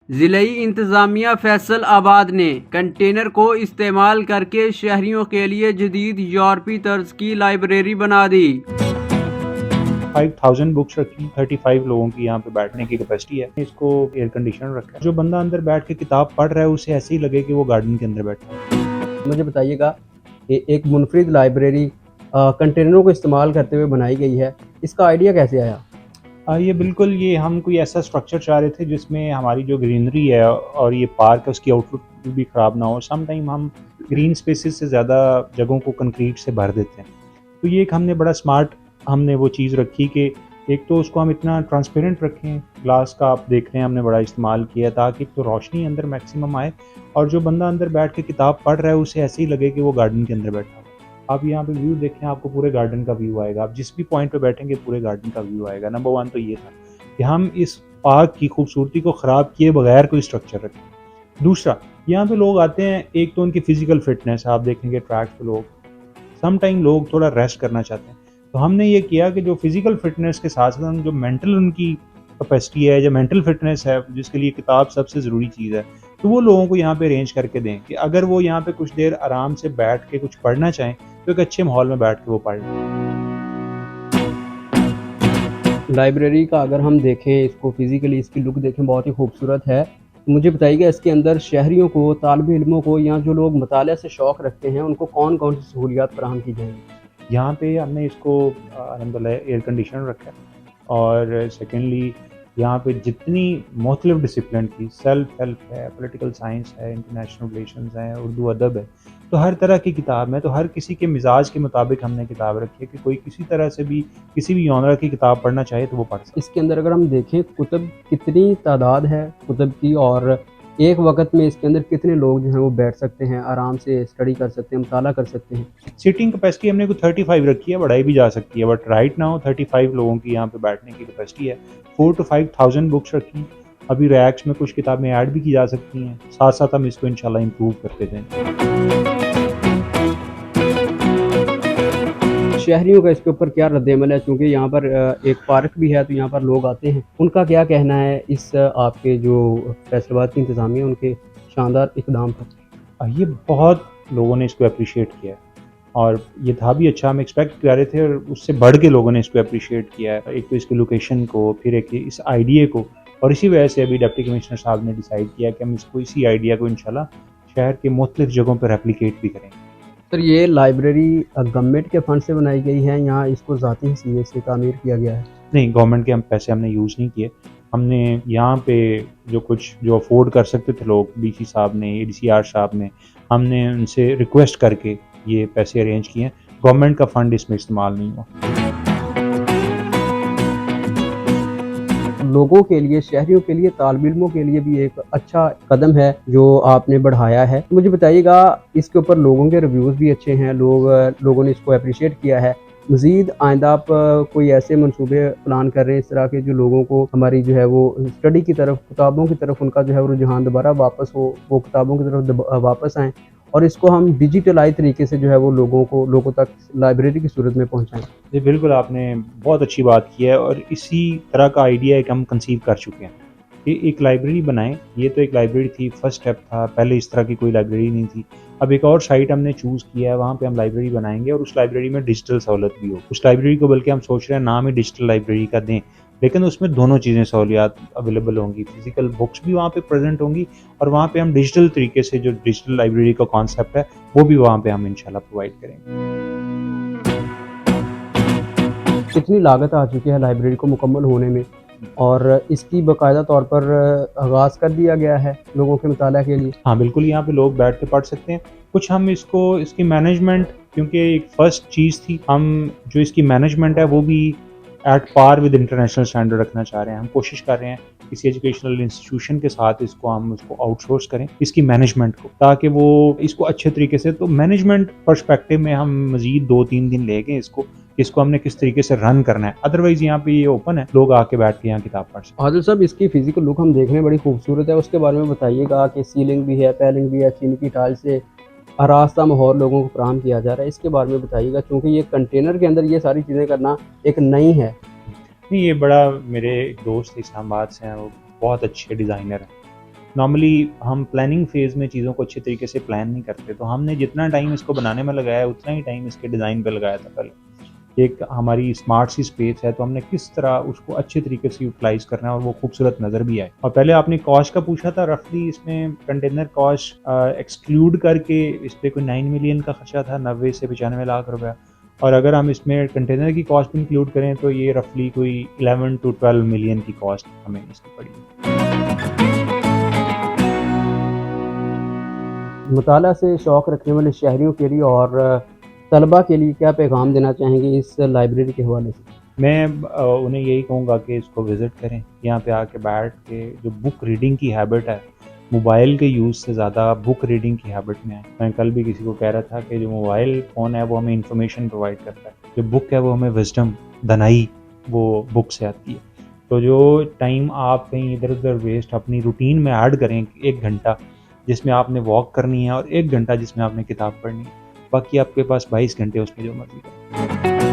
ज़िलई इंतज़ामिया फैसल आबाद ने कंटेनर को इस्तेमाल करके शहरियों के लिए जदीद यूरोपी तर्ज की लाइब्रेरी बना दी। 5000 बुक्स रखी, 35 लोगों की यहाँ पे बैठने की कैपेसिटी है। इसको एयर कंडीशनर रखा है। जो बंदा अंदर बैठ के किताब पढ़ रहा है उसे ऐसे ही लगे कि वो गार्डन के अंदर बैठा है। मुझे बताइएगा कि एक मुनफरिद लाइब्रेरी कंटेनरों को इस्तेमाल करते हुए बनाई गई है, इसका आइडिया कैसे आया? ये हम कोई ऐसा स्ट्रक्चर चाह रहे थे जिसमें हमारी जो ग्रीनरी है और ये पार्क है उसकी आउटलुक भी ख़राब ना हो। सम टाइम हम ग्रीन स्पेसेस से ज़्यादा जगहों को कंक्रीट से भर देते हैं। तो ये एक हमने बड़ा स्मार्ट हमने वो चीज़ रखी कि एक तो उसको हम इतना ट्रांसपेरेंट रखें, ग्लास का आप देख रहे हैं हमने बड़ा इस्तेमाल किया ताकि तो रोशनी अंदर मैक्सिमम आए और जो बंदा अंदर बैठ के किताब पढ़ रहा है उसे ऐसे ही लगे कि वो गार्डन के अंदर बैठा हो। आप यहाँ पे व्यू देखें, आपको पूरे गार्डन का व्यू आएगा। आप जिस भी पॉइंट पे बैठेंगे पूरे गार्डन का व्यू आएगा। नंबर 1 तो ये था कि हम इस पार्क की खूबसूरती को ख़राब किए बगैर कोई स्ट्रक्चर रखें। दूसरा, यहाँ पे लोग आते हैं, एक तो उनकी फ़िज़िकल फ़िटनेस आप देखेंगे ट्रैक पे लोग सम टाइम लोग थोड़ा रेस्ट करना चाहते हैं। तो हमने ये किया कि जो फ़िज़िकल फ़िटनेस के साथ-साथ जो मेंटल उनकी कैपेसिटी है, जो मेंटल फ़िटनेस है, जिसके लिए किताब सबसे ज़रूरी चीज़ है, तो वो लोगों को यहाँ पे अरेंज करके दें कि अगर वो यहाँ पे कुछ देर आराम से बैठ के कुछ पढ़ना चाहें, तो एक अच्छे माहौल में बैठ के वो पढ़ लें। लाइब्रेरी का अगर हम देखें, इसको फिज़िकली इसकी लुक देखें, बहुत ही खूबसूरत है। मुझे बताइएगा इसके अंदर शहरियों को, तालिब इल्मों को या जो लोग मताले से शौक़ रखते हैं, उनको कौन-कौन सी सहूलियात फराहम की जाएँगी? यहाँ पे हमने इसको अल्हम्दुलिल्लाह एयर कंडीशनर रखा है और सेकेंडली यहाँ पे जितनी मुख्तलिफ़ डिसिप्लिन की सेल्फ हेल्प है, पॉलिटिकल साइंस है, इंटरनेशनल रिलेशंस है, उर्दू अदब है, तो हर तरह की किताब है। तो हर किसी के मिजाज के मुताबिक हमने किताब रखी है कि कोई किसी तरह से भी किसी भी जॉनर की किताब पढ़ना चाहे तो वो पढ़ सकता है। इसके अंदर अगर हम देखें कुतुब कितनी तादाद है कुतुब की और एक वक़्त में इसके अंदर कितने लोग जो हैं वो बैठ सकते हैं, आराम से स्टडी कर सकते हैं, मुताला कर सकते हैं? सीटिंग कैपेसिटी हमने कोई 35 रखी है, बढ़ाई भी जा सकती है, बट राइट नाउ 35 लोगों की यहाँ पे बैठने की कैपेसिटी है। 4 to 5000 बुक्स रखी। अभी रैक्स में कुछ किताबें ऐड भी की जा सकती हैं। साथ-साथ हम इसको इंशाल्लाह इम्प्रूव करते जाएँगे। शहरियों का इसके ऊपर क्या रद्द-ए-अमल है? चूँकि यहाँ पर एक पार्क भी है, तो यहाँ पर लोग आते हैं। उनका क्या कहना है इस आपके जो फैसलाबाद की इंतज़ामिया उनके शानदार इक़दाम पर? ये बहुत लोगों ने इसको एप्रिशिएट किया है और ये था भी अच्छा, हम एक्सपेक्ट कर रहे थे और उससे बढ़ के लोगों ने इसको एप्रिशिएट किया है। एक तो इसकी लोकेशन को, फिर एक इस आइडिया को और इसी वजह से अभी डिप्टी कमिश्नर साहब ने डिसाइड किया कि हम इसको इसी आइडिया को इंशाल्लाह शहर के मुख्तलिफ जगहों पर रेप्लिकेट भी करेंगे। सर ये लाइब्रेरी गवर्नमेंट के फंड से बनाई गई है या इसको ज़ाती हैसियत से तामीर किया गया है? नहीं, गवर्नमेंट के हम पैसे हमने यूज़ नहीं किए। हमने यहाँ पे जो अफ़ोर्ड कर सकते थे लोग, डीसी साहब ने, एडीसीआर साहब ने, हमने उनसे रिक्वेस्ट करके ये पैसे अरेंज किए हैं। गवर्नमेंट का फंड इसमें इस्तेमाल नहीं हुआ। लोगों के लिए, शहरियों के लिए, तालिब-इल्मों के लिए भी एक अच्छा कदम है जो आपने बढ़ाया है। मुझे बताइएगा इसके ऊपर लोगों के रिव्यूज़ भी अच्छे हैं, लोगों ने इसको एप्रिशिएट किया है। मज़ीद आइंदा आप कोई ऐसे मंसूबे प्लान कर रहे हैं इस तरह के जो लोगों को हमारी जो है वो स्टडी की तरफ, किताबों की तरफ उनका जो है वो रुझान दोबारा वापस हो, वो किताबों की तरफ वापस आएँ और इसको हम डिजिटलाइज़ तरीके से जो है वो लोगों तक लाइब्रेरी की सूरत में पहुँचाएँ? जी, बिल्कुल आपने बहुत अच्छी बात की है और इसी तरह का आइडिया एक हम कंसीव कर चुके हैं कि एक लाइब्रेरी बनाएँ। ये तो एक लाइब्रेरी थी, फर्स्ट स्टेप था, पहले इस तरह की कोई लाइब्रेरी नहीं थी। अब एक और साइट हमने चूज़ किया है, वहाँ पे हम लाइब्रेरी बनाएँगे और उस लाइब्रेरी में डिजिटल सहूलत भी हो। उस लाइब्रेरी को बल्कि हम सोच रहे हैं नाम ही डिजिटल लाइब्रेरी का दें, लेकिन उसमें दोनों चीज़ें सहूलियात अवेलेबल होंगी। फिज़िकल बुक्स भी वहाँ पे प्रेज़ेंट होंगी और वहाँ पे हम डिजिटल तरीके से जो डिजिटल लाइब्रेरी का कॉन्सेप्ट है, वो भी वहाँ पे हम इंशाल्लाह प्रोवाइड करेंगे। कितनी लागत आ चुकी है लाइब्रेरी को मुकम्मल होने में और इसकी बाकायदा तौर पर आगाज़ कर दिया गया है लोगों के मुताला के लिए? हाँ, बिल्कुल यहाँ पे लोग बैठ के पढ़ सकते हैं। कुछ हम इसकी मैनेजमेंट क्योंकि एक फ़र्स्ट चीज़ थी, हम जो इसकी मैनेजमेंट है वो भी at par with international standard रखना चाह रहे हैं। हम कोशिश कर रहे हैं किसी एजुकेशनल इंस्टीट्यूशन के साथ हम उसको आउटसोर्स करें इसकी मैनेजमेंट को, ताकि वो इसको अच्छे तरीके से तो मैनेजमेंट पर्सपेक्टिव में हम मज़ीद 2-3 दिन लेंगे इसको हमने किस तरीके से रन करना है। अदरवाइज़ यहाँ पे ये ओपन है, लोग आके बैठ के यहाँ किताब पढ़ सकते हैं। आदिल साहब इसकी फ़िज़िकल लुक हम देखने में बड़ी खूबसूरत है, उसके बारे में बताइएगा कि सीलिंग भी है, पैलिंग भी है, चीनी की टाइल से आरास्ता माहौल लोगों को फराहम किया जा रहा है, इसके बारे में बताइएगा क्योंकि ये कंटेनर के अंदर ये सारी चीज़ें करना एक नई है। नहीं, ये बड़ा मेरे एक दोस्त इस्लामाबाद से हैं, वो बहुत अच्छे डिज़ाइनर हैं नॉर्मली हम प्लानिंग फेज़ में चीज़ों को अच्छे तरीके से प्लान नहीं करते, तो हमने जितना टाइम इसको बनाने में लगाया है उतना ही टाइम इसके डिज़ाइन पे लगाया था पहले। एक हमारी स्मार्ट सी स्पेस है, तो हमने किस तरह उसको अच्छे तरीके से यूटिलाइज़ करना है और वो खूबसूरत नज़र भी आए। और पहले आपने कॉस्ट का पूछा था, रफली इसमें कंटेनर कॉस्ट एक्सक्लूड करके इस पे कोई 9 मिलियन का खर्चा था, 90 से 95 लाख रुपया। और अगर हम इसमें कंटेनर की कॉस्ट इंक्लूड करें तो ये रफली कोई 11 टू 12 मिलियन की कॉस्ट हमें इसकी पड़ी। मुताला से शौक़ रखने वाले शहरियों के लिए और तलबा के लिए क्या पैगाम देना चाहेंगे इस लाइब्रेरी के हवाले से? मैं उन्हें यही कहूँगा कि इसको विज़िट करें, यहाँ पे आके बैठ के जो बुक रीडिंग की हैबिट है, मोबाइल के यूज़ से ज़्यादा बुक रीडिंग की हैबिट में आए। मैं कल भी किसी को कह रहा था कि जो मोबाइल फ़ोन है वो हमें इंफॉर्मेशन प्रोवाइड करता है, जो बुक है वो हमें विज़डम, दानाई वो बुक से आती है। तो जो टाइम आप कहीं इधर-उधर वेस्ट अपनी रूटीन में ऐड करें, 1 घंटा जिसमें आपने वॉक करनी है और 1 घंटा जिसमें आपने किताब पढ़नी है, बाकी आपके पास 22 घंटे उसमें जो मर्ज़ी करें।